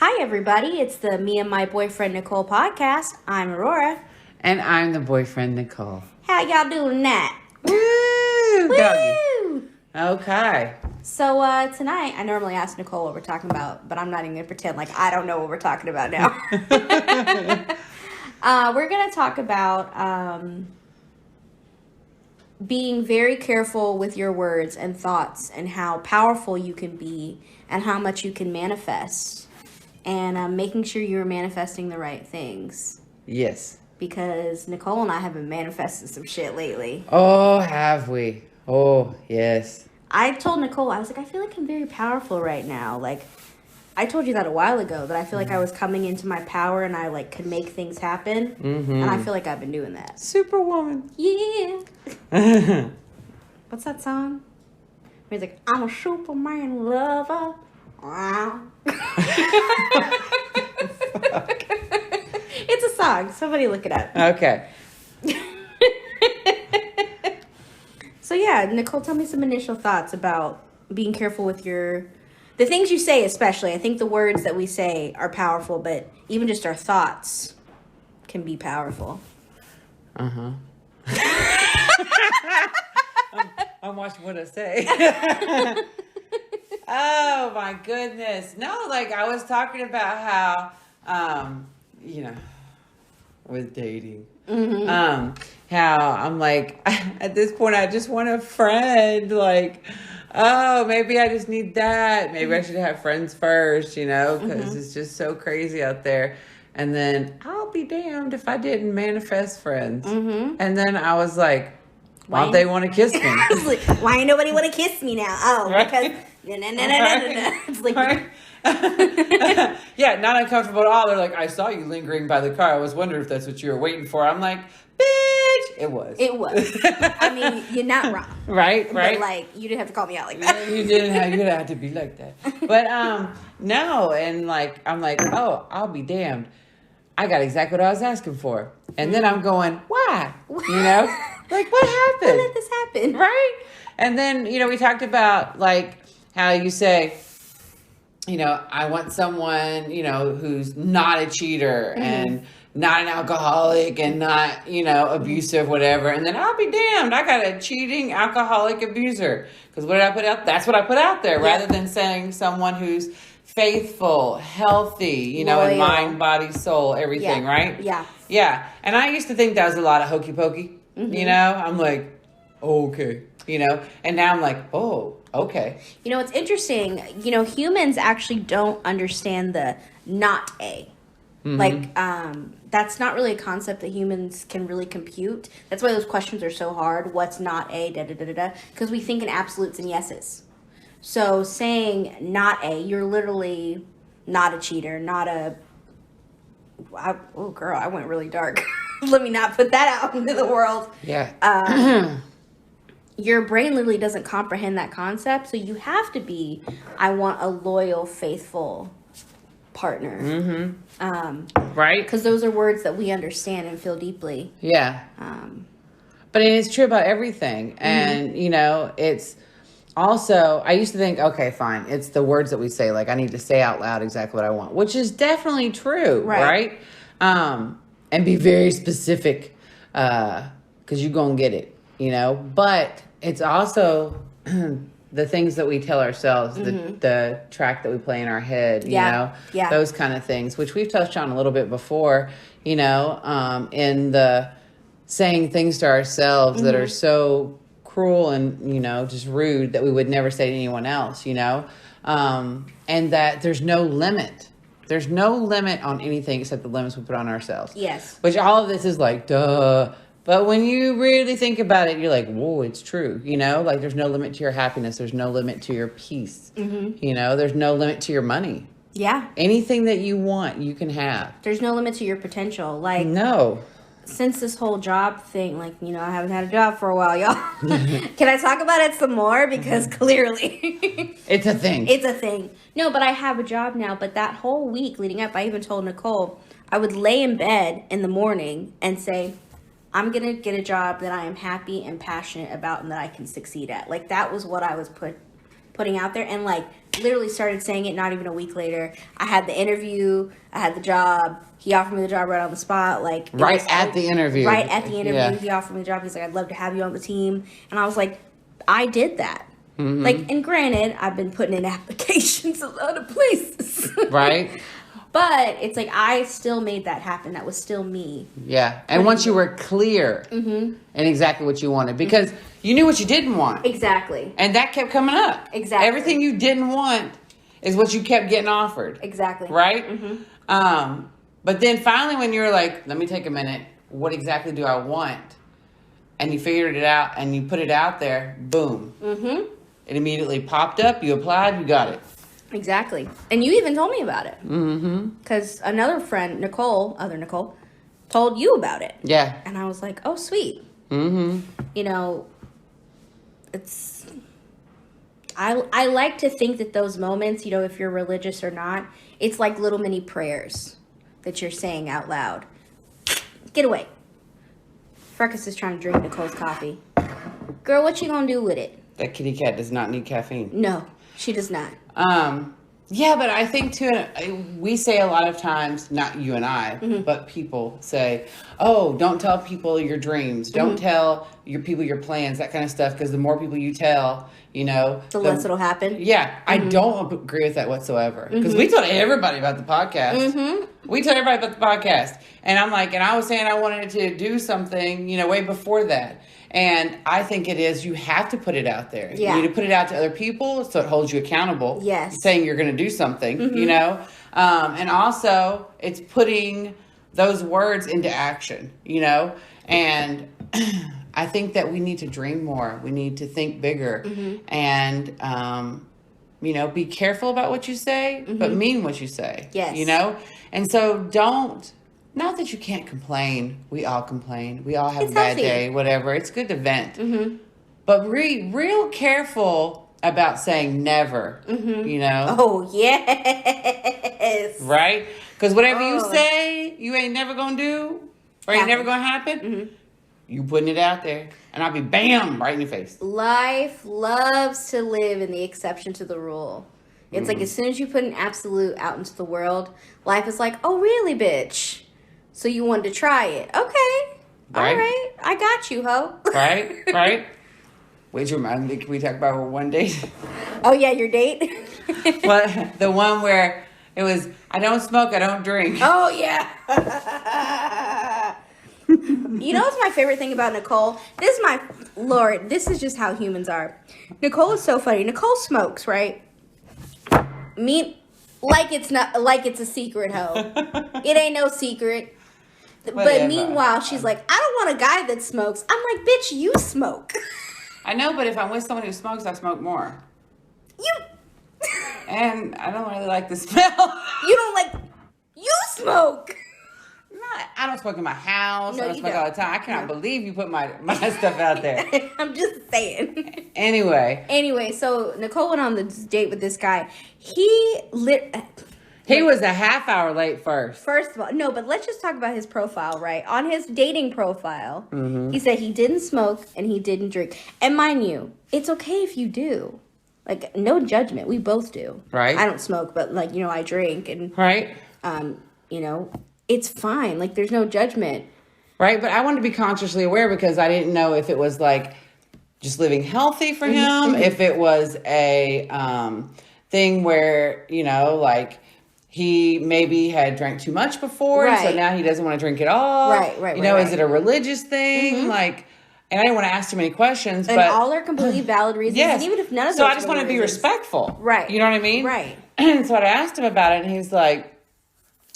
Hi, everybody. It's the Me and My Boyfriend Nicole podcast. I'm Aurora. And I'm the boyfriend, Nicole. How y'all doing that? Woo! Doggy. Woo! Okay. So tonight, I normally ask Nicole what we're talking about, but I'm not even going to pretend like I don't know what we're talking about now. We're going to talk about being very careful with your words and thoughts and how powerful you can be and how much you can manifest. And making sure you're manifesting the right things. Yes. Because Nicole and I have been manifesting some shit lately. Oh, have we? Oh, yes. I told Nicole, I was like, I feel like I'm very powerful right now. Like, I told you that a while ago, that I feel like I was coming into my power and I, like, could make things happen. Mm-hmm. And I feel like I've been doing that. Superwoman. Yeah. What's that song? Where he's like, I'm a Superman lover. Wow. It's a song. Somebody look it up. Okay. So yeah, Nicole, tell me some initial thoughts about being careful with the things you say, especially. I think the words that we say are powerful, but even just our thoughts can be powerful. Uh-huh. I'm watching what I say. Oh my goodness. No, like I was talking about how, with dating, how I'm like, at this point, I just want a friend. Like, oh, maybe I just need that. Maybe I should have friends first, because it's just so crazy out there. And then I'll be damned if I didn't manifest friends. Mm-hmm. And then I was like, why don't they want to kiss me? I was like, why ain't nobody want to kiss me now? Oh, right? Because no. It's like, right? Yeah, not uncomfortable at all. They're like, I saw you lingering by the car. I was wondering if that's what you were waiting for. I'm like, bitch, it was. I mean, you're not wrong. Right. But like, you didn't have to call me out like that. You didn't have to be like that. But no, and like I'm like, oh, I'll be damned. I got exactly what I was asking for. And then I'm going, why? Like, what happened? When did this happen? Right? And then, we talked about, like, how you say, I want someone, who's not a cheater and not an alcoholic and not, abusive, whatever. And then I'll be damned. I got a cheating alcoholic abuser. Because what did I put out? That's what I put out there, rather than saying someone who's faithful, healthy, loyal. In mind, body, soul, everything, right? Yeah. Yeah. And I used to think that was a lot of hokey pokey. I'm like, oh, okay. And now I'm like, oh, okay. It's interesting. Humans actually don't understand the not a. Mm-hmm. Like, that's not really a concept that humans can really compute. That's why those questions are so hard. What's not a, da-da-da-da-da? Because we think in absolutes and yeses. So saying not a, you're literally not a cheater, not a... oh, girl, I went really dark. Let me not put that out into the world. Yeah. Your brain literally doesn't comprehend that concept. So you have to be, I want a loyal, faithful partner. Mm-hmm. Right. Because those are words that we understand and feel deeply. Yeah. But it's true about everything. And, it's also, I used to think, okay, fine. It's the words that we say. Like, I need to say out loud exactly what I want, which is definitely true. Right. And be very specific because you're going to get it, But it's also the things that we tell ourselves, the track that we play in our head, those kind of things, which we've touched on a little bit before, in the saying things to ourselves that are so cruel and, just rude that we would never say to anyone else, and that there's no limit. There's no limit on anything except the limits we put on ourselves. Yes. Which all of this is like, duh. But when you really think about it, you're like, whoa, it's true. Like there's no limit to your happiness. There's no limit to your peace. Mm-hmm. There's no limit to your money. Yeah. Anything that you want, you can have. There's no limit to your potential. Like, no. Since this whole job thing, like, I haven't had a job for a while, y'all. Can I talk about it some more? Because clearly. It's a thing. It's a thing. No, but I have a job now. But that whole week leading up, I even told Nicole, I would lay in bed in the morning and say, I'm going to get a job that I am happy and passionate about and that I can succeed at. Like, that was what I was put putting out there, and like literally started saying it not even a week later. I had the interview, I had the job. He offered me the job right on the spot, like right at the interview. Right at the interview, he offered me the job. He's like, "I'd love to have you on the team," and I was like, "I did that." Mm-hmm. Like, and granted, I've been putting in applications a lot of places, right? But it's like I still made that happen. That was still me. Yeah, and once you were clear in exactly what you wanted, because you knew what you didn't want. Exactly. And that kept coming up. Exactly. Everything you didn't want is what you kept getting offered. Exactly. Right? Mm-hmm. But then finally when you were like, let me take a minute, what exactly do I want? And you figured it out and you put it out there, boom. Mm-hmm. It immediately popped up, you applied, you got it. Exactly. And you even told me about it. Mm-hmm. Because another friend, Nicole, told you about it. Yeah. And I was like, oh, sweet. Mm-hmm. You know, it's... I like to think that those moments, you know, if you're religious or not, it's like little mini prayers that you're saying out loud. Get away. Freckles is trying to drink Nicole's coffee. Girl, what you gonna do with it? That kitty cat does not need caffeine. No, she does not. Yeah, but I think too, we say a lot of times, not you and I, but people say, oh, don't tell people your dreams. Don't tell your people your plans, that kind of stuff. Because the more people you tell, you know, the less it'll happen. Yeah, I don't agree with that whatsoever. Because we told everybody about the podcast. We told everybody about the podcast. And I'm like, and I was saying I wanted to do something, you know, way before that. And I think it is, you have to put it out there. Yeah. You need to put it out to other people so it holds you accountable. Yes. Saying you're going to do something, you know. And also, it's putting those words into action, you know. And I think that we need to dream more. We need to think bigger. And, you know, be careful about what you say, but mean what you say. Yes. You know. And so don't... Not that you can't complain. We all complain. We all have a bad day, whatever. It's good to vent. But real careful about saying never, you know? Oh, yes. Right? Because whatever you say you ain't never going to do or ain't never going to happen, you putting it out there. And I'll be bam, right in your face. Life loves to live in the exception to the rule. It's like as soon as you put an absolute out into the world, life is like, oh, really, bitch? So you wanted to try it. Okay. Right. All right. I got you, ho. Right. Wait, you remind me, can we talk about our one date? Oh, yeah, your date? Well, the one where it was, I don't smoke, I don't drink. Oh, yeah. You know what's my favorite thing about Nicole? This is just how humans are. Nicole is so funny. Nicole smokes, right? Like it's a secret, ho. It ain't no secret. Whatever. But meanwhile, she's like, I don't want a guy that smokes. I'm like, bitch, you smoke. I know, but if I'm with someone who smokes, I smoke more. And I don't really like the smell. You smoke. I don't smoke in my house. No, I don't smoke all the time. I cannot believe you put my stuff out there. I'm just saying. Anyway, so Nicole went on the date with this guy. He was a half hour late first. First of all, no, but let's just talk about his profile, right? On his dating profile, he said he didn't smoke and he didn't drink. And mind you, it's okay if you do. Like, no judgment. We both do. Right. I don't smoke, but, like, you know, I drink. And, right. You know, it's fine. Like, there's no judgment. Right, but I wanted to be consciously aware because I didn't know if it was, like, just living healthy for him, if it was a thing where, you know, like, he maybe had drank too much before, right. So now he doesn't want to drink at all. Right. You know, is it a religious thing? Like, and I didn't want to ask too many questions. And but all are completely valid reasons. Yes. And even if none of those So I just want to be reasons. respectful. Right. You know what I mean? Right. And so I asked him about it, and he's like,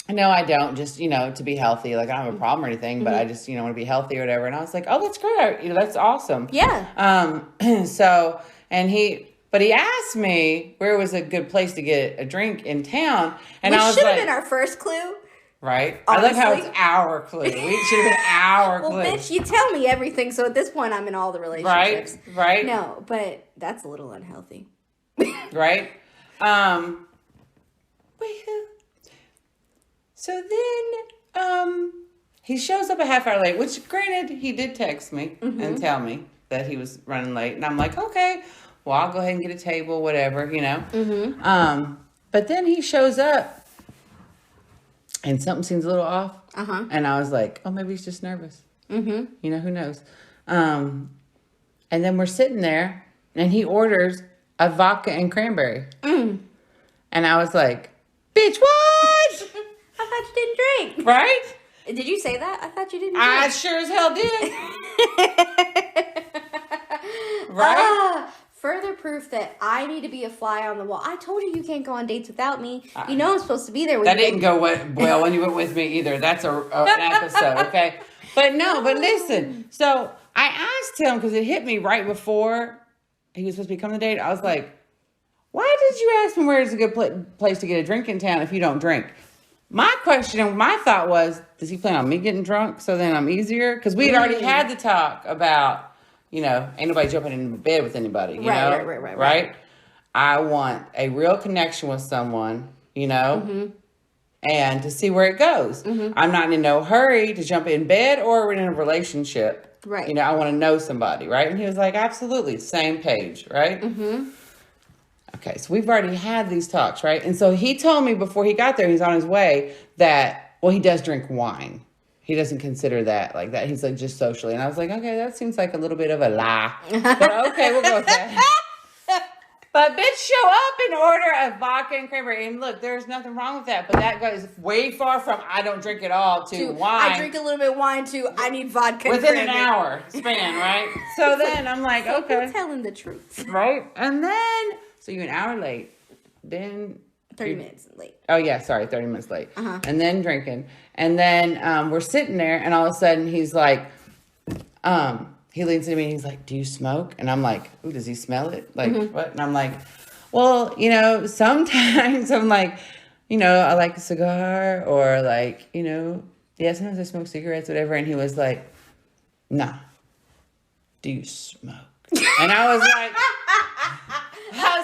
no, I don't. Just, you know, to be healthy. Like, I don't have a problem or anything, but I just, you know, want to be healthy or whatever. And I was like, oh, that's great. You know, that's awesome. Yeah. So, but he asked me where was a good place to get a drink in town. And Which I was should like, have been our first clue. Right? Honestly. I love how it's our clue. It should have been our clue. Well, bitch, you tell me everything. So at this point, I'm in all the relationships. Right. No, but that's a little unhealthy. Right? So then, he shows up a half hour late, which granted, he did text me and tell me that he was running late. And I'm like, okay, well, I'll go ahead and get a table, whatever, But then he shows up and something seems a little off. And I was like, oh, maybe he's just nervous. Who knows? And then we're sitting there and he orders a vodka and cranberry. And I was like, bitch, what? I thought you didn't drink. Right? Did you say that? I thought you didn't drink. I sure as hell did. Right? Further proof that I need to be a fly on the wall. I told you can't go on dates without me. You know I'm supposed to be there. That didn't go well when you went with me either. That's an episode, okay? But listen. So I asked him, because it hit me right before he was supposed to be coming to date. I was like, why did you ask me where is a good place to get a drink in town if you don't drink? My thought was, does he plan on me getting drunk so then I'm easier? Because we had already had the talk about, ain't nobody jumping in bed with anybody, right? I want a real connection with someone, and to see where it goes. I'm not in no hurry to jump in bed or in a relationship. Right. I want to know somebody, right? And he was like, absolutely, same page, right? Okay, so we've already had these talks, right? And so he told me before he got there, he's on his way, that, he does drink wine. He doesn't consider that like that. He's like, just socially. And I was like, okay, that seems like a little bit of a lie. But okay, we'll go with that. But bitch, show up and order a vodka and cranberry. And look, there's nothing wrong with that. But that goes way far from I don't drink at all to wine. I drink a little bit of wine to I need vodka within an hour span, right? So then I'm like, okay. You're telling the truth. Right? And then, so you're an hour late. Then 30 minutes late. Oh, yeah, sorry, 30 minutes late. And then drinking. And then we're sitting there, and all of a sudden, he's like, he leans into me, and he's like, do you smoke? And I'm like, ooh, does he smell it? Like, what? And I'm like, well, sometimes I'm like, I like a cigar, or like, yeah, sometimes I smoke cigarettes, whatever. And he was like, nah, do you smoke? And I was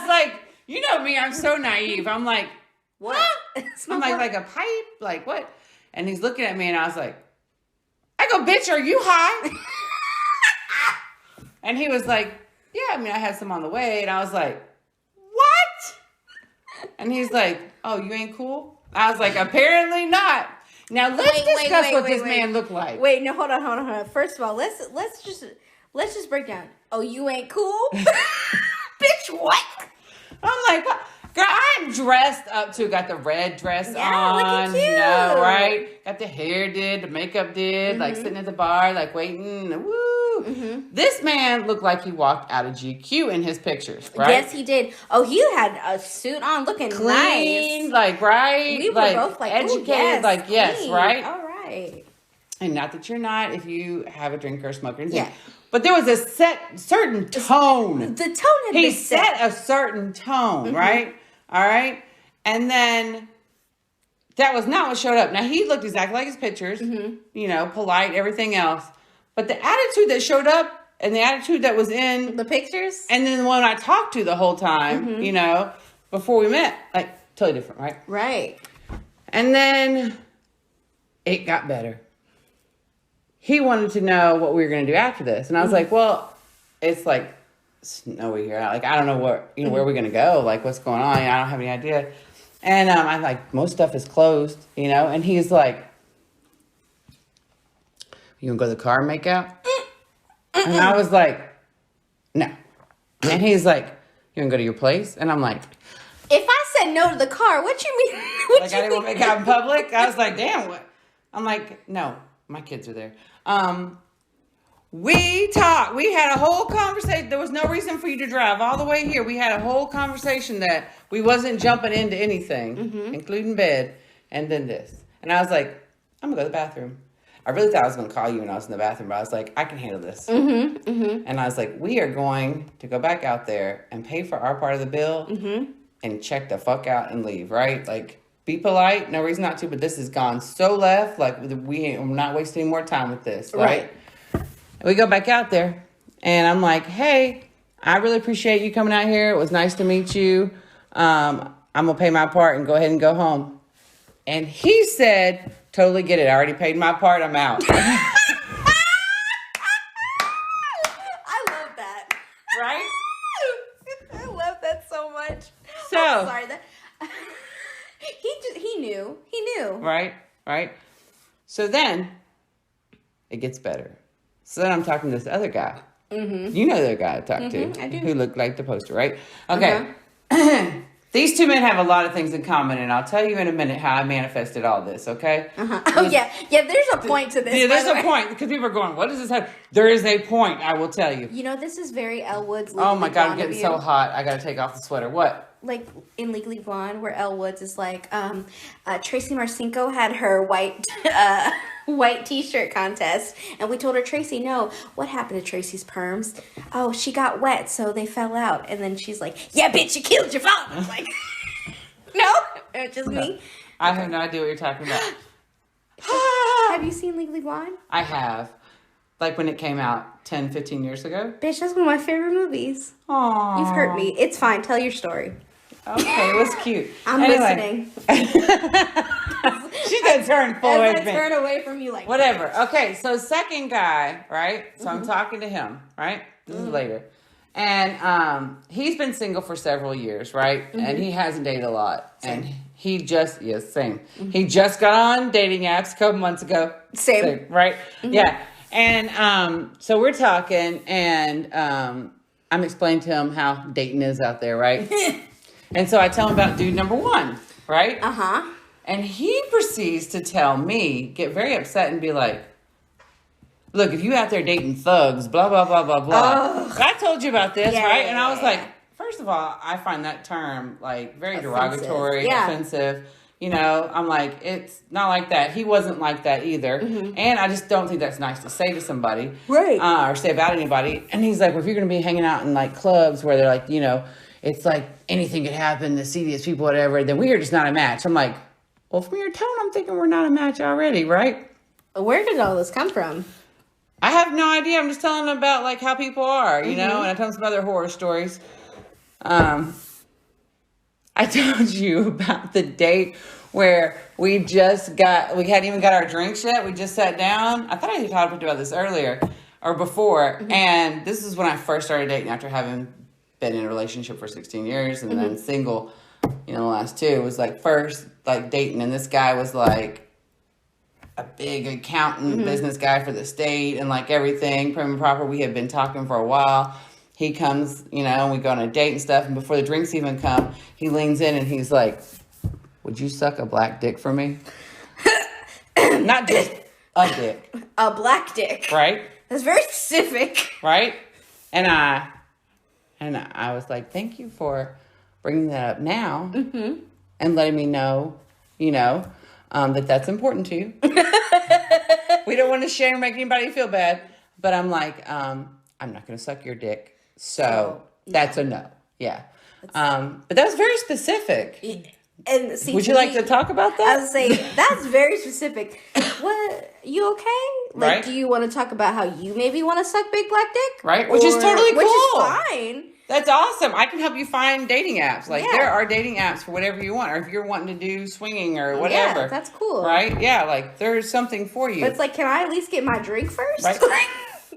like, you know me, I'm so naive. I'm like, what? I'm like a pipe? Like, what? And he's looking at me, and I was like, I go, bitch, are you high? And he was like, yeah, I had some on the way. And I was like, what? And he's like, oh, you ain't cool? I was like, apparently not. Now, let's discuss what this man looked like. Wait, no, hold on. First of all, let's just break down. Oh, you ain't cool? Bitch, what? I'm like, girl, I'm dressed up too. Got the red dress on. Look at you. Right? Got the hair did, the makeup did, like sitting at the bar, like waiting. Woo. This man looked like he walked out of GQ in his pictures, right? Yes, he did. Oh, he had a suit on, looking clean, nice. like, right? We were both like, educated, yes, like, yes, clean. right? All right. And not that you're not if you have a drink or a smoke or anything. Yeah. But there was a certain tone. The tone had been set a certain tone, right? All right. And then that was not what showed up. Now, he looked exactly like his pictures, polite, everything else. But the attitude that showed up and the attitude that was in the pictures, and then the one I talked to the whole time, before we met, like, totally different, right? Right. And then it got better. He wanted to know what we were going to do after this. And I was like, well, it's like snowy here. Like, I don't know where we're going to go. Like, what's going on? I don't have any idea. And I'm like, most stuff is closed, And he's like, you going to go to the car and make out? And I was like, no. And he's like, you going to go to your place? And I'm like, if I said no to the car, what you mean? I didn't want to make out in public? I was like, damn, what? I'm like, no, my kids are there. We talked. We had a whole conversation. There was no reason for you to drive all the way here. We had a whole conversation that we wasn't jumping into anything, including bed, and then this. And I was like, I'm going to go to the bathroom. I really thought I was going to call you when I was in the bathroom, but I was like, I can handle this. And I was like, we are going to go back out there and pay for our part of the bill and check the fuck out and leave, right? Like, be polite. No reason not to, but this has gone so left. Like, we're not wasting any more time with this, right? We go back out there, and I'm like, hey, I really appreciate you coming out here. It was nice to meet you. I'm going to pay my part and go ahead and go home. And he said, totally get it. I already paid my part. I'm out. I love that. Right? knew. He knew. Right. So then it gets better. So then I'm talking to this other guy. Mm-hmm. You know the guy I talked to. I do. Who looked like the poster, right? Okay. These two men have a lot of things in common, and I'll tell you in a minute how I manifested all this, okay? Oh, yeah. Yeah, there's a point to this. Yeah, there's a point, because people are going, what does this have? There is a point, I will tell you. You know, this is very Elle Woods. Oh, my God, I'm getting so hot. I got to take off the sweater. What? Like in Legally Blonde, where Elle Woods is like, Tracy Marcinko had her white t-shirt contest, and we told her, Tracy, no, what happened to Tracy's perms? Oh, she got wet, so they fell out. And then she's like, yeah, bitch, you killed your father. I'm like, no, it's just me. I have no idea what you're talking about. Have you seen Legally Blonde? I have. Like when it came out 10, 15 years ago. Bitch, that's one of my favorite movies. Aww. You've hurt me. It's fine. Tell your story. Okay, it was cute. I'm listening. She's gonna turn full away from me. Turn away from you like whatever. Okay, so second guy, right? So I'm talking to him, right? This is later. And he's been single for several years, right? And he hasn't dated a lot. Same. And he just same. He just got on dating apps a couple months ago. Same. Right? Yeah. And so we're talking, and I'm explaining to him how dating is out there, right? And so I tell him about dude number one, right? And he proceeds to tell me, get very upset and be like, look, if you out there dating thugs, blah, blah, blah, blah, blah. I told you about this, right? And I was like, first of all, I find that term like very derogatory, offensive. You know, I'm like, it's not like that. He wasn't like that either. And I just don't think that's nice to say to somebody. Right. Or say about anybody. And he's like, well, if you're going to be hanging out in like clubs where they're like, you know, it's like anything could happen, the seediest people, whatever, then we are just not a match. I'm like, well, from your tone, I'm thinking we're not a match already, right? Where did all this come from? I have no idea. I'm just telling them about like how people are, you know, and I tell them some other horror stories. I told you about the date where we hadn't even got our drinks yet. We just sat down. I thought I talked about this earlier or before. And this is when I first started dating after having been in a relationship for 16 years and then single, you know, the last two. It was like first like dating, and this guy was like a big accountant, business guy for the state and like everything prim and proper. We had been talking for a while. He comes, you know, and we go on a date and stuff. And before the drinks even come, he leans in and he's like, would you suck a black dick for me? Not just a dick. A black dick. Right? That's very specific. Right? And I was like, thank you for bringing that up now and letting me know, you know, that that's important to you. We don't want to shame or make anybody feel bad. But I'm like, I'm not going to suck your dick. So that's a no. Yeah. But that was very specific. And see, would you like to talk about that? I would say that's very specific. What? You okay? Like, right? Do you want to talk about how you maybe want to suck big black dick? Right. Which is totally cool. Which is fine. That's awesome. I can help you find dating apps. Like there are dating apps for whatever you want, or if you're wanting to do swinging or whatever. Yeah, that's cool. Right? Yeah. Like there's something for you. But it's like, can I at least get my drink first? Right.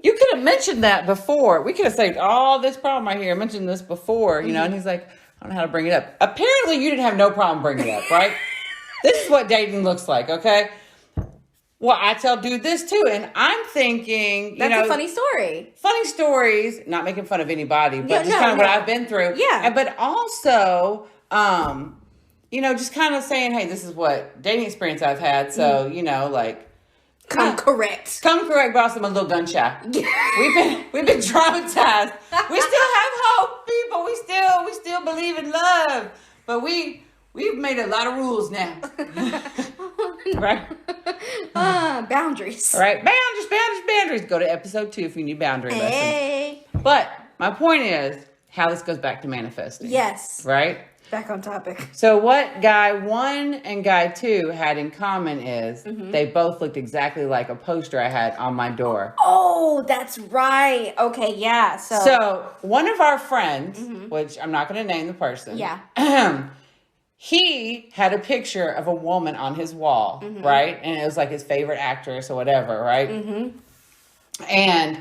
You could have mentioned that before. We could have saved all this problem right here. I mentioned this before, you know, and he's like, I don't know how to bring it up. Apparently, you didn't have no problem bringing it up, right? This is what dating looks like, okay? Well, I tell dude this too, and I'm thinking, That's a funny story. Funny stories, not making fun of anybody, but just kind of what I've been through. Yeah. But also, you know, just kind of saying, hey, this is what dating experience I've had. So, you know, like, Come correct, boss. I'm a little gun shy. We've been traumatized. We still have hope, people. We still believe in love. But we've made a lot of rules now. Right? Boundaries. Right? Boundaries. Go to episode 2 if you need boundary lessons. But my point is how this goes back to manifesting. Yes. Right? Back on topic. So what guy 1 and guy 2 had in common is they both looked exactly like a poster I had on my door. Oh, that's right. Okay, yeah. So one of our friends, which I'm not going to name the person. Yeah. He had a picture of a woman on his wall, right? And it was like his favorite actress or whatever, right? And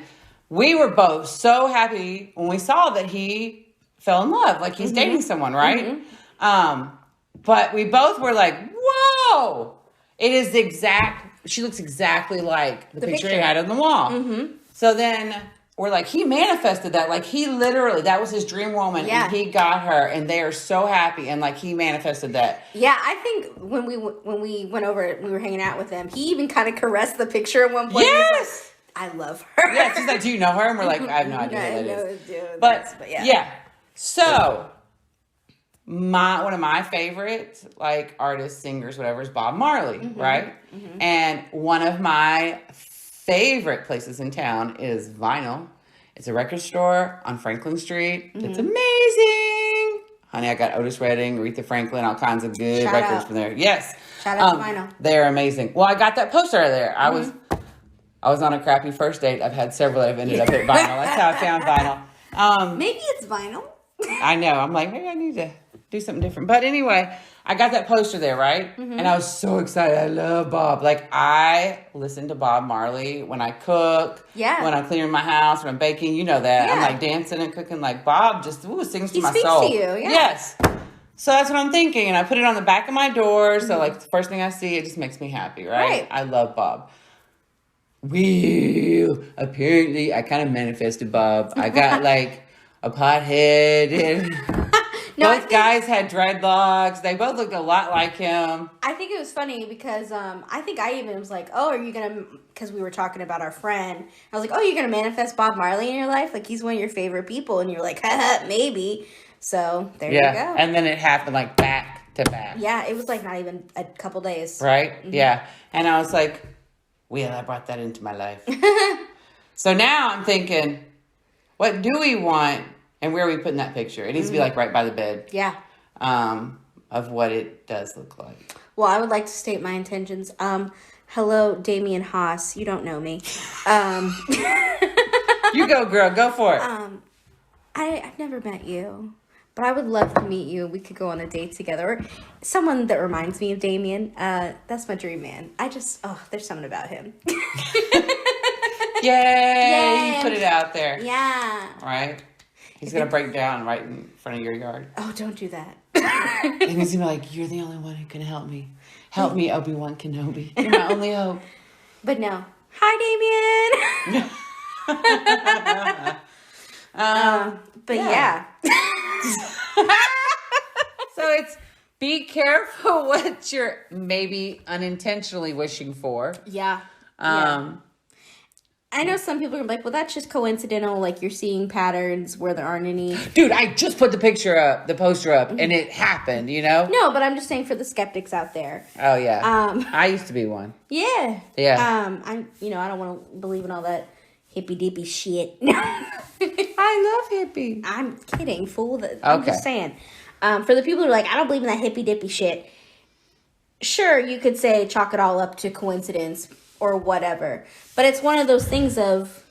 we were both so happy when we saw that he fell in love, like he's dating someone, right? But we both were like, whoa, no, it is she looks exactly like the picture he had on the wall. Mm-hmm. So then we're like, he manifested that. Like, he literally, that was his dream woman. Yeah. And he got her, and they are so happy. And, like, he manifested that. Yeah, I think when we went over, we were hanging out with him, he even kind of caressed the picture at one point. Yes! Like, I love her. Yeah, she's like, do you know her? And we're like, I have no idea who that is. But yeah. So, one of my favorite, like, artists, singers, whatever, is Bob Marley, right? Mm-hmm. And one of my favorite places in town is Vinyl. It's a record store on Franklin Street. Mm-hmm. It's amazing. Honey, I got Otis Redding, Aretha Franklin, all kinds of good records from there. Yes. Shout out to Vinyl. They're amazing. Well, I got that poster out of there. I was on a crappy first date. I've had several that have ended up at Vinyl. That's how I found Vinyl. Maybe it's Vinyl. I know. I'm like, maybe I need to do something different. But anyway, I got that poster there, right? Mm-hmm. And I was so excited. I love Bob. Like, I listen to Bob Marley when I cook. Yeah. When I'm cleaning my house, when I'm baking. You know that. Yeah. I'm like dancing and cooking. Like, Bob just sings to my soul. He speaks to you. Yeah. Yes. So that's what I'm thinking. And I put it on the back of my door. So, like, the first thing I see, it just makes me happy, right? I love Bob. Apparently, I kind of manifested Bob. I got, like, a pothead and... Both guys had dreadlocks. They both looked a lot like him. I think it was funny because I think I even was like, oh, are you going to, because we were talking about our friend. I was like, oh, you're going to manifest Bob Marley in your life? Like, he's one of your favorite people. And you're like, haha, maybe. So, there you go. And then it happened like back to back. Yeah, it was like not even a couple days. Right? Mm-hmm. Yeah. And I was like, well, I brought that into my life. So now I'm thinking, what do we want? And where are we putting that picture? It needs to be like right by the bed. Yeah. Of what it does look like. Well, I would like to state my intentions. Hello, Damian Haas. You don't know me. You go, girl. Go for it. I've never met you, but I would love to meet you. We could go on a date together. Or someone that reminds me of Damian. That's my dream man. There's something about him. Yay! You put it out there. Yeah. Right? He's going to break down right in front of your yard. Oh, don't do that. And he's going to be like, you're the only one who can help me. Help me, Obi-Wan Kenobi. You're my only hope. But no. Hi, Damien. Yeah. So it's be careful what you're maybe unintentionally wishing for. Yeah. I know some people are like, well, that's just coincidental. Like, you're seeing patterns where there aren't any. Dude, I just put the poster up, and it happened, you know? No, but I'm just saying for the skeptics out there. Oh, yeah. I used to be one. Yeah. Yeah. I don't want to believe in all that hippy-dippy shit. I love hippie. I'm kidding, fool. I'm just saying. For the people who are like, I don't believe in that hippy-dippy shit. Sure, you could say chalk it all up to coincidence or whatever. But it's one of those things of,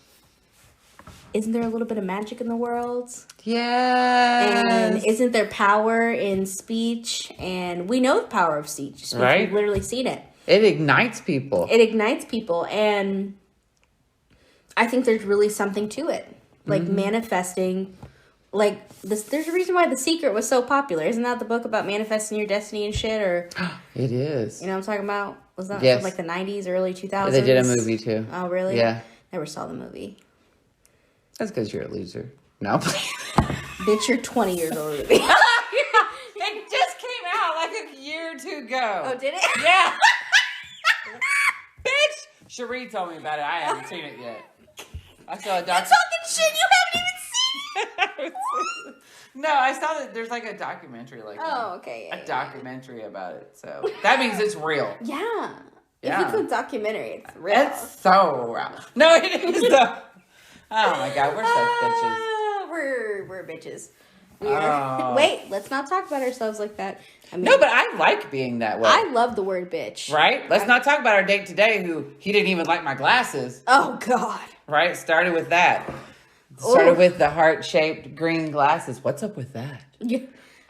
isn't there a little bit of magic in the world? Yes. And isn't there power in speech? And we know the power of speech. Right. We've literally seen it. It ignites people. And I think there's really something to it. Like manifesting. Like, there's a reason why The Secret was so popular. Isn't that the book about manifesting your destiny and shit? Or it is. You know what I'm talking about? Was that from like the 90s, early 2000s? They did a movie too. Oh, really? Yeah. Never saw the movie. That's because you're a loser. No. Bitch, you're 20 years older than me. It just came out like a year or two ago. Oh, did it? Yeah. Bitch! Cherie told me about it. I haven't seen it yet. I saw a documentary. You're talking shit. You haven't even seen it. No, I saw that there's like a documentary okay. A documentary about it. So that means it's real. Yeah. If it's a documentary, it's real. It's so real. No, it is though. Oh my God, we're such bitches. We're bitches. Wait, let's not talk about ourselves like that. I mean, no, but I like being that way. I love the word bitch. Right? Let's not talk about our date today who he didn't even like my glasses. Oh God. Right? Started with that. Started with the heart-shaped green glasses. What's up with that? Yeah.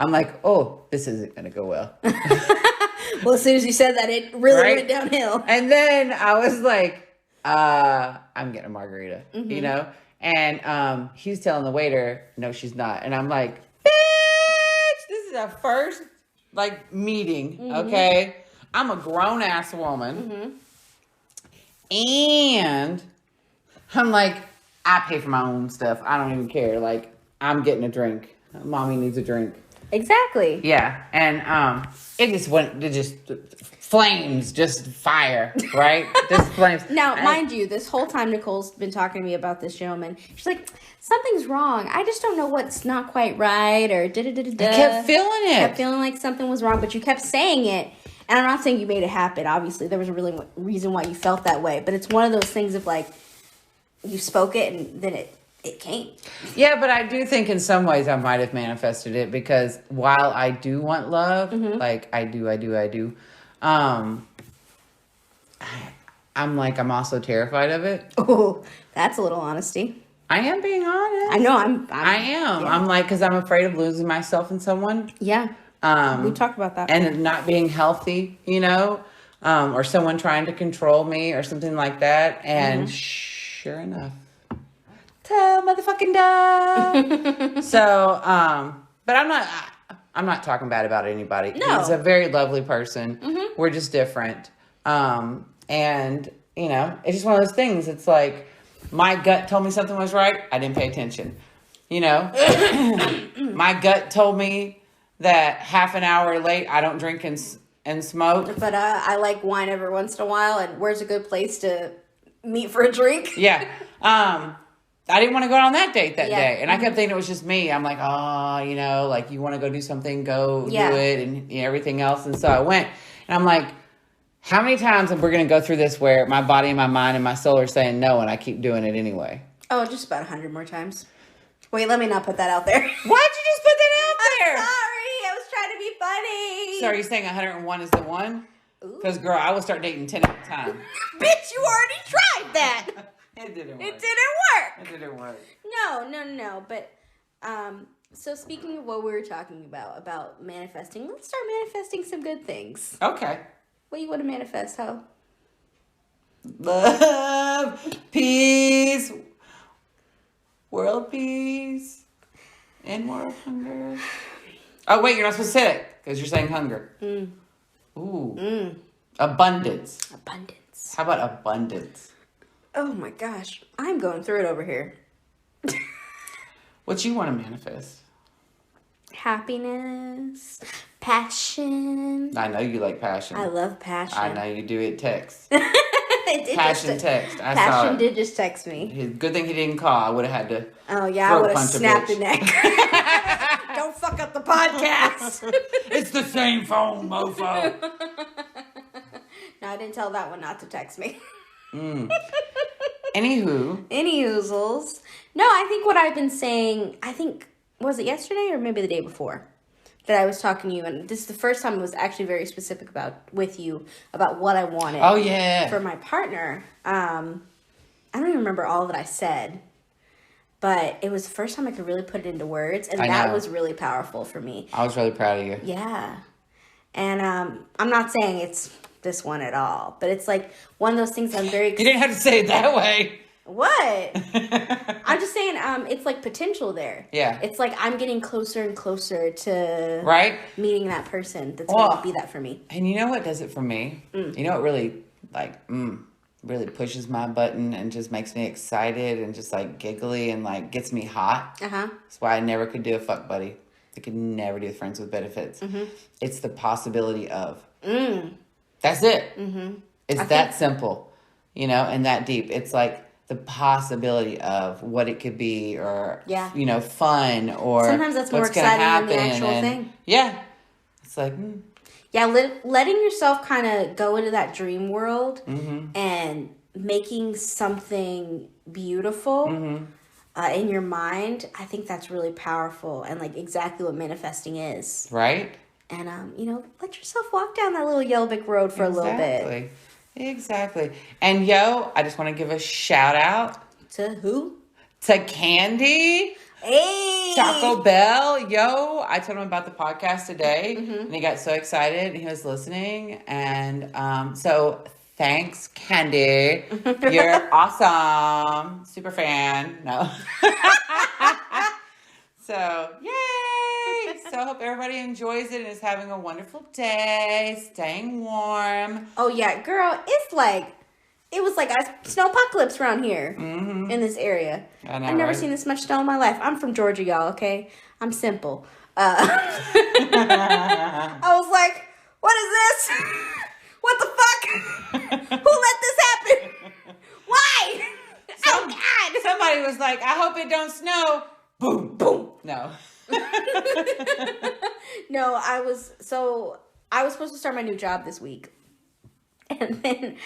I'm like, oh, this isn't going to go well. Well, as soon as you said that, it really went downhill. And then I was like, I'm getting a margarita, you know? And he's telling the waiter, no, she's not. And I'm like, bitch, this is our first, meeting, okay? I'm a grown ass woman. And I'm like, I pay for my own stuff. I don't even care. Like, I'm getting a drink. Mommy needs a drink. Exactly. Yeah. And it just flames, just fire, right? Just flames. Now, mind you, this whole time Nicole's been talking to me about this gentleman. She's like, something's wrong. I just don't know what's not quite right, or da-da-da-da-da. I kept feeling it. Kept feeling like something was wrong, but you kept saying it. And I'm not saying you made it happen. Obviously, there was a really reason why you felt that way. But it's one of those things of like, you spoke it and then it came. Yeah, but I do think in some ways I might have manifested it, because while I do want love, like I do, I'm also terrified of it. Oh, that's a little honesty. I am being honest. I know. I am. Yeah. I'm like, because I'm afraid of losing myself in someone. Yeah. We talked about that. And not being healthy, or someone trying to control me or something like that. And sure enough, tell motherfucking dog. So, but I'm not talking bad about anybody. No. He's a very lovely person. We're just different. And it's just one of those things. It's like, my gut told me something was right. I didn't pay attention. My gut told me that half an hour late, I don't drink and smoke. But I like wine every once in a while. And where's a good place to meet for a drink? Yeah. I didn't want to go on that date that day. And I kept thinking it was just me. I'm like, like you want to go do something, go do it and everything else. And so I went, and I'm like, how many times we're going to go through this where my body and my mind and my soul are saying no, and I keep doing it anyway? Oh, just about 100 more times. Wait, let me not put that out there. Why'd you just put that out there? I'm sorry. I was trying to be funny. So are you saying 101 is the one? Because, girl, I will start dating 10 at a time. Bitch, you already tried that. It didn't work. It didn't work. No. But, so speaking of what we were talking about manifesting, let's start manifesting some good things. Okay. What do you want to manifest, Ho? Love, peace, world peace, and more hunger. Oh, wait, you're not supposed to say it because you're saying hunger. Ooh. Abundance. How about abundance? Oh my gosh. I'm going through it over here. What you want to manifest? Happiness, passion. I know you like passion. I love passion. I know you do it text. They did Passion text. I saw Passion it. did just text me. Good thing he didn't call. I would have had to. Oh yeah, I would have snapped the neck. Don't fuck up the podcast. It's the same phone, mofo. No, I didn't tell that one not to text me. Anywho. Any oozles. No, I think what I've been saying, was it yesterday or maybe the day before that I was talking to you, and this is the first time I was actually very specific about what I wanted. Oh yeah. For my partner. I don't even remember all that I said, but it was the first time I could really put it into words, and that was really powerful for me. I was really proud of you. Yeah. And I'm not saying it's this one at all, but it's like one of those things I'm very You didn't have to say it that way. What? I'm just saying, it's like potential there. Yeah. It's like I'm getting closer and closer to meeting that person that's going to be that for me. And you know what does it for me? You know what really, really pushes my button and just makes me excited and just like giggly and like gets me hot? That's why I never could do a fuck buddy. I could never do friends with benefits. It's the possibility of. That's it. It's that simple, and that deep. It's like the possibility of what it could be, or fun, or sometimes that's more exciting than the actual thing. Yeah, it's like letting yourself kind of go into that dream world and making something beautiful in your mind. I think that's really powerful, and like exactly what manifesting is. Right. And let yourself walk down that little yellow brick road for a little bit. Exactly. And I just want to give a shout out. To who? To Candy. Hey. Taco Bell. I told him about the podcast today. And he got so excited and he was listening. And so thanks, Candy. You're awesome. Super fan. No. So, yay. So So I hope everybody enjoys it and is having a wonderful day, staying warm. Oh yeah, girl, it was like a snow apocalypse around here in this area. I know, I've never right? seen this much snow in my life. I'm from Georgia, y'all. Okay, I'm simple. I was like, what is this? What the fuck? Who let this happen? Why? Oh God! Somebody was like, I hope it don't snow. Boom, boom. No. No, I was supposed to start my new job this week. And then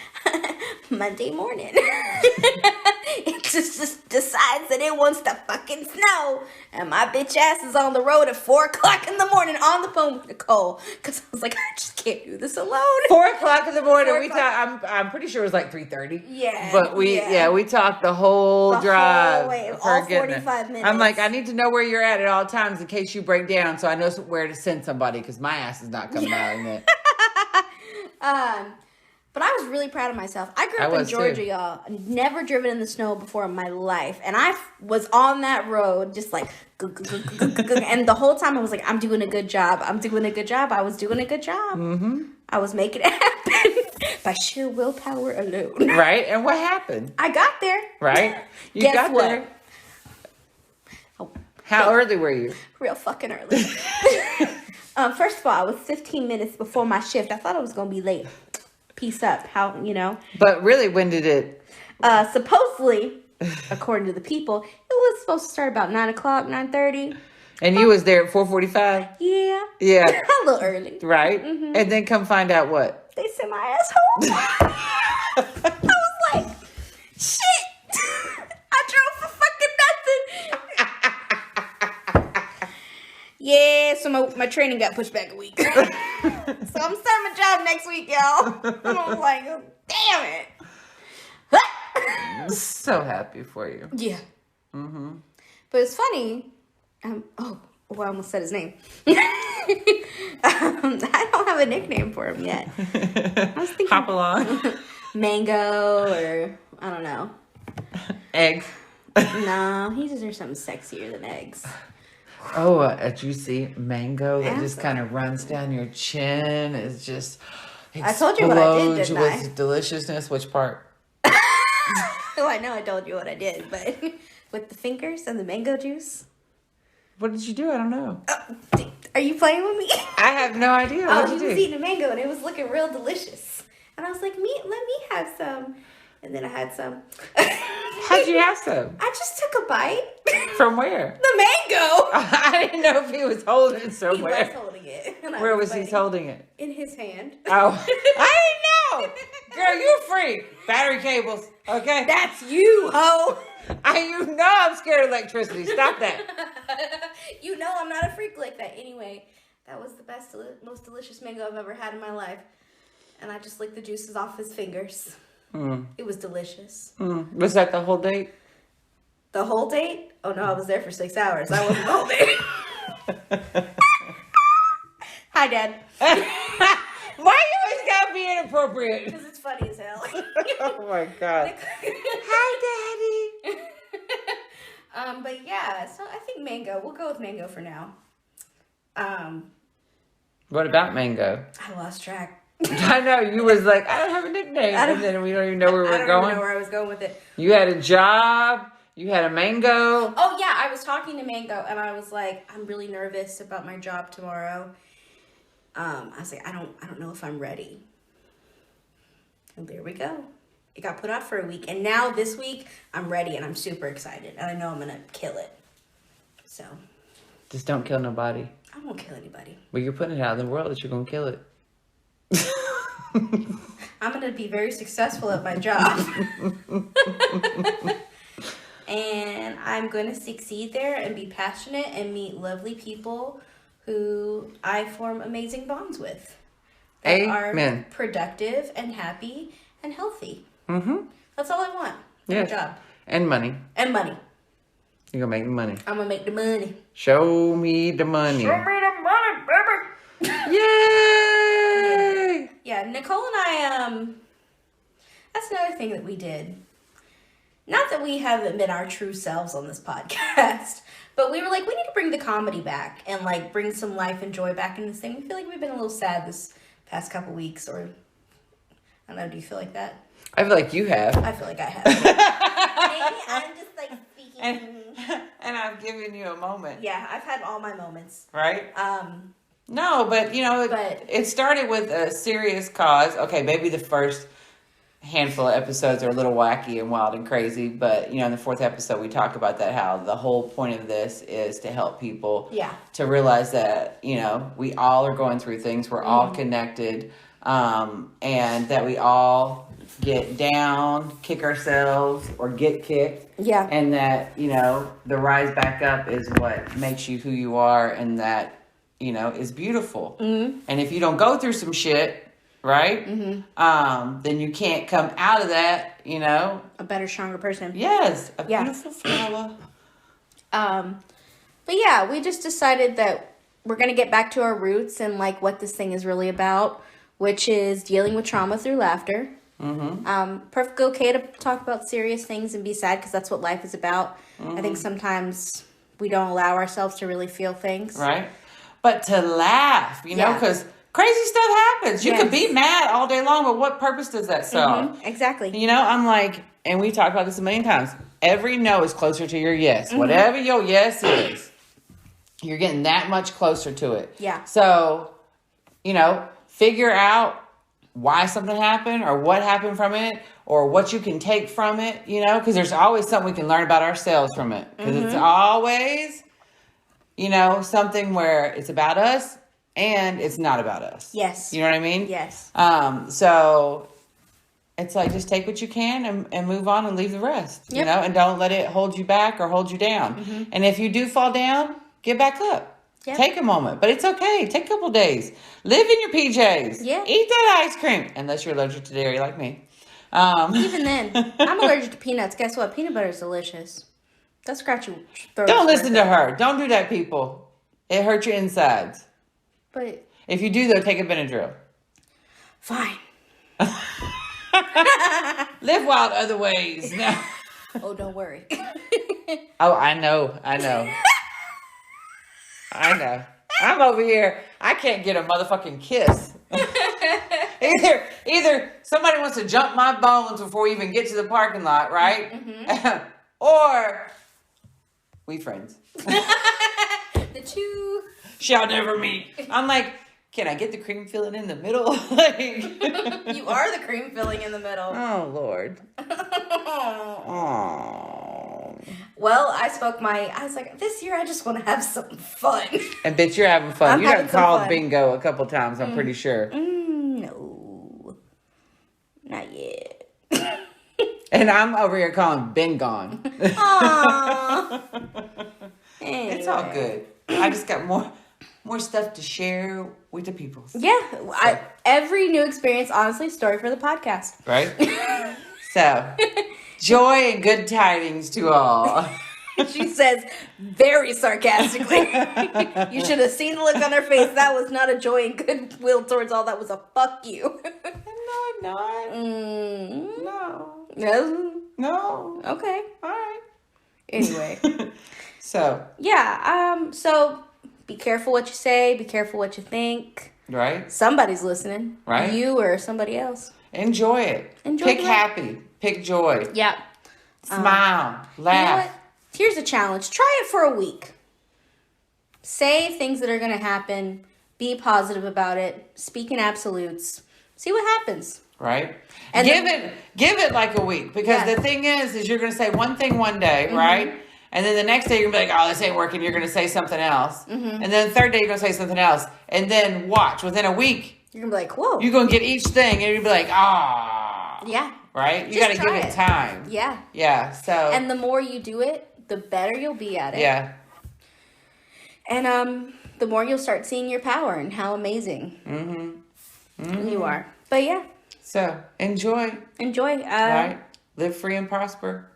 Monday morning, it just decides that it wants to fucking snow. And my bitch ass is on the road at 4 o'clock in the morning on the phone with Nicole. Because I was like, I just can't do this alone. 4 o'clock in the morning. We talked. I'm pretty sure it was like 3:30. Yeah. But we talked the whole drive. Whole way, of all her getting 45 there. minutes. I'm like, I need to know where you're at all times in case you break down, so I know where to send somebody because my ass is not coming out in it. But I was really proud of myself. I grew up in Georgia, y'all. Never driven in the snow before in my life. And I was on that road just like, and the whole time I was like, I'm doing a good job. I'm doing a good job. I was doing a good job. Mm-hmm. I was making it happen by sheer willpower alone. Right? And what happened? I got there. Right? You Guess got what? there. Oh, How early were you? real fucking early. First of all, I was 15 minutes before my shift. I thought I was going to be late. Peace up. How, But really, when did it? Supposedly, according to the people, it was supposed to start about 9 o'clock, 9:30. And you was there at 4:45? Yeah. Yeah. A little early. Right? Mm-hmm. And then come find out what? They sent my ass home. I was like, shit. I drove for fucking nothing. Yeah, so my training got pushed back a week. So I'm starting my job next week, y'all. And I was like, oh, damn it. I'm so happy for you. Yeah. Mm-hmm. But it's funny. I almost said his name. I don't have a nickname for him yet. I was thinking Hop along. Mango or, I don't know. Eggs. No, he deserves something sexier than eggs. Oh, a juicy mango that just Awesome. kind of runs down your chin. It's just I told you what I did, explodes didn't I? with deliciousness. Which part? Oh, I know I told you what I did, but with the fingers and the mango juice. What did you do? I don't know. Are you playing with me? I have no idea. Oh, What he did you was do? eating a mango and it was looking real delicious. And I was like, let me have some. And then I had some. How'd you have some? I just took a bite. From where? The mango. I didn't know if he was holding it He somewhere. was holding it. And I Where was he biting. holding it? In his hand. Oh, I didn't know. Girl, you free. Battery cables, okay? That's you, ho. You know I'm scared of electricity. Stop that. You know I'm not a freak like that. Anyway, that was the best, most delicious mango I've ever had in my life. And I just licked the juices off his fingers. It was delicious. Was that the whole date? The whole date? Oh no, I was there for 6 hours. That wasn't the whole date. Hi, Dad. Why you always gotta be inappropriate? Because it's funny as hell. Oh my God. Hi, Daddy. But yeah, so I think mango. We'll go with mango for now. What about mango? I lost track. I know, you was like, I don't have a nickname. And then we don't even know where I we're don't going. even know where I was going with it. You had a job. You had a mango. Oh yeah, I was talking to Mango and I was like, I'm really nervous about my job tomorrow. I was like, I don't know if I'm ready. And there we go. It got put off for a week. And now this week, I'm ready and I'm super excited. And I know I'm going to kill it. So. Just don't kill nobody. I won't kill anybody. Well, you're putting it out in the world that you're going to kill it. I'm going to be very successful at my job. And I'm going to succeed there and be passionate and meet lovely people who I form amazing bonds with. That Amen. Are productive and happy and healthy. Mm-hmm. That's all I want. Yeah. My job. And money. And money. You're going to make the money. I'm going to make the money. Show me the money. Show me the money, baby. Yay! Yeah, Nicole and I, that's another thing that we did. not that we haven't been our true selves on this podcast, but we were like, we need to bring the comedy back and like bring some life and joy back in this thing. We feel like we've been a little sad this past couple weeks, or I don't know, do you feel like that? I feel like you have. I feel like I have. Maybe I'm just like speaking. And I've given you a moment. Yeah, I've had all my moments. Right? No, but it started with a serious cause. Okay, maybe the first handful of episodes are a little wacky and wild and crazy, but in the 4th episode we talk about that, how the whole point of this is to help people to realize that we all are going through things, we're all connected, and that we all get down, kick ourselves, or get kicked, and that the rise back up is what makes you who you are, and that is beautiful. And if you don't go through some shit, right? Then you can't come out of that, a better, stronger person. Yes, a beautiful flower. But yeah, we just decided that we're going to get back to our roots and like what this thing is really about, which is dealing with trauma through laughter. Perfectly okay to talk about serious things and be sad, because that's what life is about. I think sometimes we don't allow ourselves to really feel things. Right. But to laugh, because crazy stuff happens. You could be mad all day long, but what purpose does that serve? Exactly. I'm like, and we talked about this a million times, every no is closer to your yes. Whatever your yes is, you're getting that much closer to it. Yeah. So, figure out why something happened, or what happened from it, or what you can take from it, because there's always something we can learn about ourselves from it. Because it's always, something where it's about us and it's not about us. Yes. You know what I mean? Yes. So it's like, just take what you can and move on and leave the rest, and don't let it hold you back or hold you down. And if you do fall down, get back up. Yep. Take a moment, but it's okay. Take a couple days. Live in your PJs. Yeah. Eat that ice cream, unless you're allergic to dairy like me. Even then, I'm allergic to peanuts. Guess what? Peanut butter is delicious. Don't scratch your throat. Don't listen to her. Don't do that, people. It hurts your insides. But if you do, though, take a Benadryl. Fine. Live wild other ways. No. Oh, don't worry. Oh, I know. I know. I'm over here. I can't get a motherfucking kiss. Either somebody wants to jump my bones before we even get to the parking lot, right? Or we friends. The two shall never meet. I'm like, can I get the cream filling in the middle? You are the cream filling in the middle. Oh, Lord. Oh. Well, I was like, this year I just want to have some fun. And bitch, you're having fun. I'm you done called bingo a couple times, I'm pretty sure. No. Not yet. And I'm over here calling Ben gone. Aww. Anyway. It's all good. I just got more stuff to share with the people. Yeah. Every new experience, honestly, story for the podcast. Right? So, joy and good tidings to all. She says very sarcastically. You should have seen the look on her face. That was not a joy and goodwill towards all. That was a fuck you. No, I'm not. No. No. Okay. All right. Anyway. So. Yeah. So be careful what you say. Be careful what you think. Right. Somebody's listening. Right. You or somebody else. Enjoy it. Pick happy. Pick joy. Yeah. Smile. Laugh. You know what? Here's a challenge. Try it for a week. Say things that are going to happen. Be positive about it. Speak in absolutes. See what happens. Right. And give it like a week, because the thing is you're going to say one thing one day, right? And then the next day you're going to be like, oh, this ain't working. You're going to say something else. And then the third day you're going to say something else. And then watch. Within a week, you're going to be like, whoa. You're going to get each thing and you'll be like, ah. Yeah. Right? You got to give it time. Yeah. Yeah. So. And the more you do it, the better you'll be at it. Yeah. And the more you'll start seeing your power and how amazing you are. But yeah. So enjoy. Right. Live free and prosper.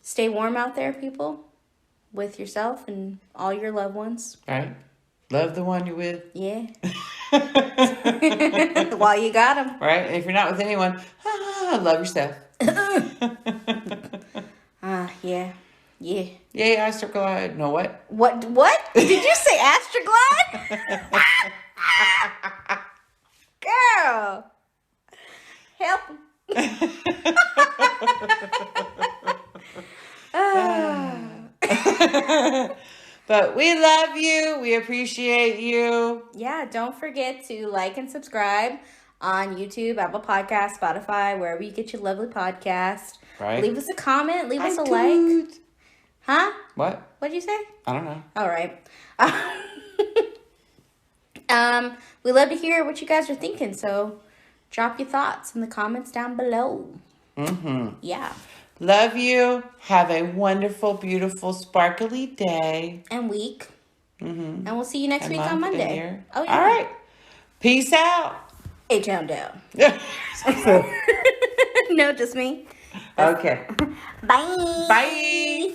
Stay warm out there, people. With yourself and all your loved ones. Right. Love the one you're with. Yeah. While you got them. Right. And if you're not with anyone, love yourself. Yeah. Yeah. Yay, Astroglide. No, what? What? Did you say Astroglide? Girl. Help. But we love you. We appreciate you. Yeah, don't forget to like and subscribe on YouTube, Apple Podcasts, Spotify, wherever you get your lovely podcast. Right. Leave us a comment. Leave us a iTunes. like. Huh? What? What'd you say? I don't know. All right. We love to hear what you guys are thinking, so drop your thoughts in the comments down below. Mm-hmm. Yeah. Love you. Have a wonderful, beautiful, sparkly day. And week. Mm-hmm. And we'll see you next week on Monday. Oh, yeah. All right. Peace out. H-down down. No, just me. Okay. Bye. Bye.